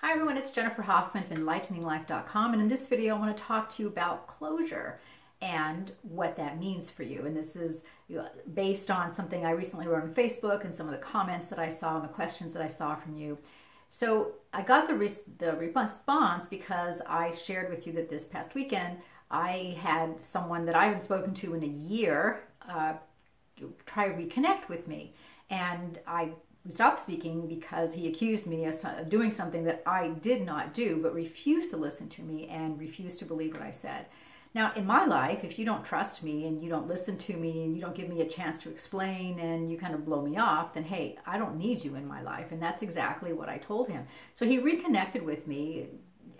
Hi everyone, it's Jennifer Hoffman from enlighteninglife.com, and in this video I want to talk to you about closure and what that means for you. And this is based on something I recently wrote on Facebook and some of the comments that I saw and the questions that I saw from you. So I got the response because I shared with you that this past weekend I had someone that I haven't spoken to in a year try to reconnect with me, and we stopped speaking because he accused me of doing something that I did not do, but refused to listen to me and refused to believe what I said. Now, in my life, if you don't trust me and you don't listen to me and you don't give me a chance to explain and you kind of blow me off, then hey, I don't need you in my life. And that's exactly what I told him. So he reconnected with me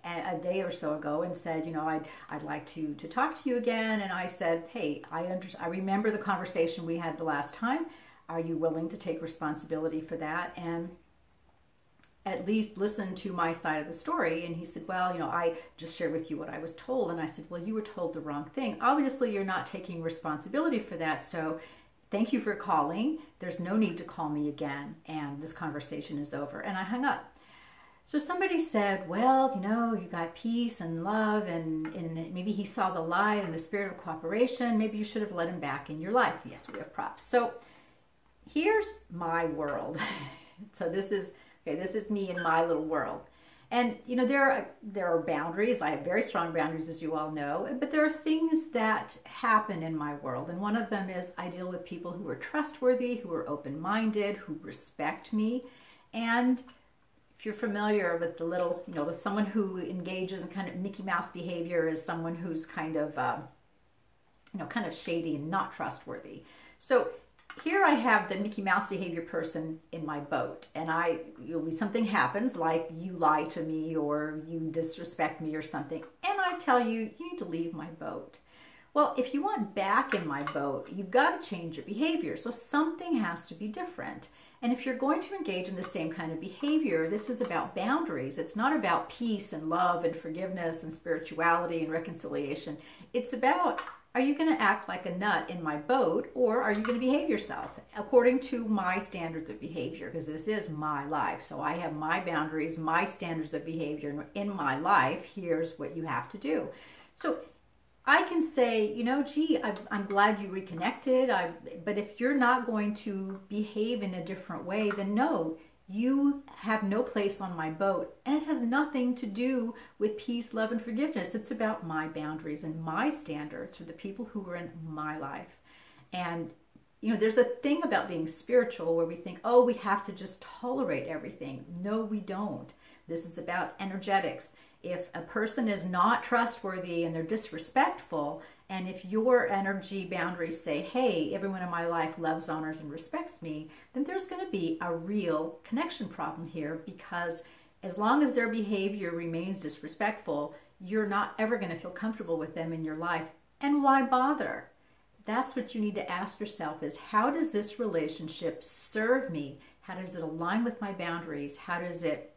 a day or so ago and said, you know, I'd like to talk to you again. And I said, hey, I remember the conversation we had the last time. Are you willing to take responsibility for that and at least listen to my side of the story? And he said, well, you know, I just shared with you what I was told. And I said, well, you were told the wrong thing. Obviously, you're not taking responsibility for that. So thank you for calling. There's no need to call me again. And this conversation is over. And I hung up. So somebody said, well, you know, you got peace and love, and maybe he saw the light and the spirit of cooperation. Maybe you should have let him back in your life. Yes, we have props. So here's my world. So this is me in my little world. And you know, there are boundaries. I have very strong boundaries, as you all know, but there are things that happen in my world. And one of them is I deal with people who are trustworthy, who are open-minded, who respect me. And if you're familiar with the little, you know, with someone who engages in kind of Mickey Mouse behavior is someone who's kind of, you know, kind of shady and not trustworthy. So here I have the Mickey Mouse behavior person in my boat, and something happens, like you lie to me or you disrespect me or something, and I tell you, you need to leave my boat. Well, if you want back in my boat, you've got to change your behavior. So something has to be different. And if you're going to engage in the same kind of behavior, this is about boundaries. It's not about peace and love and forgiveness and spirituality and reconciliation. It's about, are you going to act like a nut in my boat, or are you going to behave yourself according to my standards of behavior? Because this is my life. So I have my boundaries, my standards of behavior in my life. Here's what you have to do. So I can say, you know, gee, I'm glad you reconnected, but if you're not going to behave in a different way, then no, you have no place on my boat. And it has nothing to do with peace, love, and forgiveness. It's about my boundaries and my standards for the people who are in my life. And, you know, there's a thing about being spiritual where we think, oh, we have to just tolerate everything. No, we don't. This is about energetics. If a person is not trustworthy and they're disrespectful, and if your energy boundaries say, hey, everyone in my life loves, honors, and respects me, then there's going to be a real connection problem here, because as long as their behavior remains disrespectful, you're not ever going to feel comfortable with them in your life. And why bother? That's what you need to ask yourself is, how does this relationship serve me? How does it align with my boundaries? How does it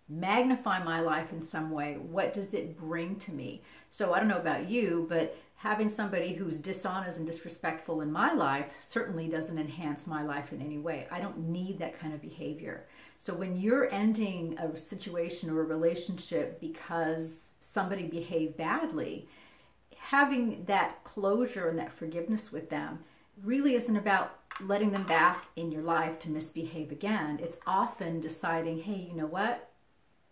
magnify my life in some way? What does it bring to me? So I don't know about you, but having somebody who's dishonest and disrespectful in my life certainly doesn't enhance my life in any way. I don't need that kind of behavior. So when you're ending a situation or a relationship because somebody behaved badly, having that closure and that forgiveness with them really isn't about letting them back in your life to misbehave again. It's often deciding, hey, you know what?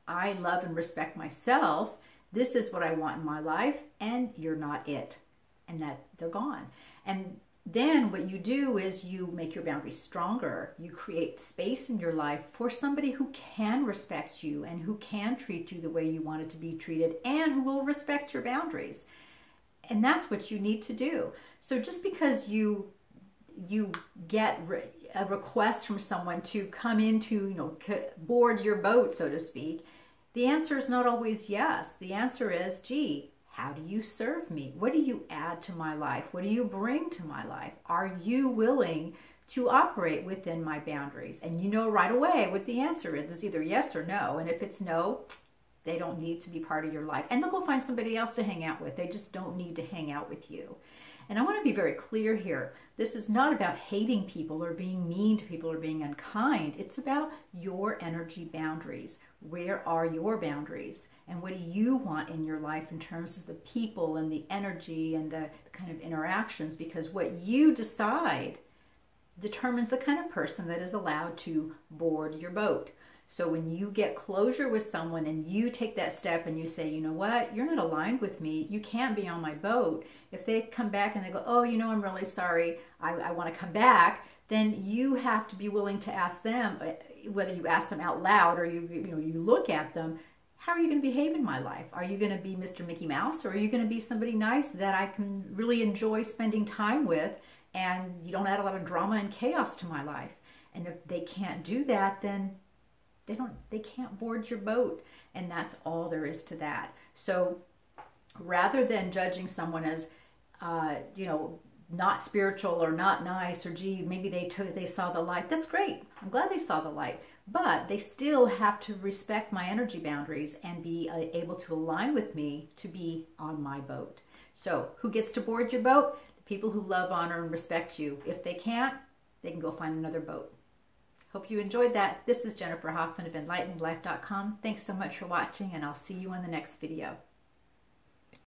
I love and respect myself. This is what I want in my life, and you're not it. And that they're gone. And then what you do is you make your boundaries stronger. You create space in your life for somebody who can respect you and who can treat you the way you want it to be treated and who will respect your boundaries. And that's what you need to do. So just because you get a request from someone to come into, you know, board your boat, so to speak, the answer is not always yes. The answer is, gee, how do you serve me? What do you add to my life? What do you bring to my life? Are you willing to operate within my boundaries? And you know right away what the answer is. It's either yes or no. And if it's no, they don't need to be part of your life. And they'll go find somebody else to hang out with. They just don't need to hang out with you. And I want to be very clear here. This is not about hating people or being mean to people or being unkind. It's about your energy boundaries. Where are your boundaries? And what do you want in your life in terms of the people and the energy and the kind of interactions? Because what you decide determines the kind of person that is allowed to board your boat. So when you get closure with someone and you take that step and you say, you know what, you're not aligned with me, you can't be on my boat. If they come back and they go, oh, you know, I'm really sorry, I want to come back, then you have to be willing to ask them, whether you ask them out loud or you look at them, how are you going to behave in my life? Are you going to be Mr. Mickey Mouse, or are you going to be somebody nice that I can really enjoy spending time with and you don't add a lot of drama and chaos to my life? And if they can't do that, then they can't board your boat, and that's all there is to that. So rather than judging someone as not spiritual or not nice, or gee, maybe they saw the light, that's great, I'm glad they saw the light, but they still have to respect my energy boundaries and be able to align with me to be on my boat. So who gets to board your boat? The people who love, honor, and respect you. If they can't, they can go find another boat. Hope you enjoyed that. This is Jennifer Hoffman of EnlighteningLife.com. Thanks so much for watching, and I'll see you in the next video.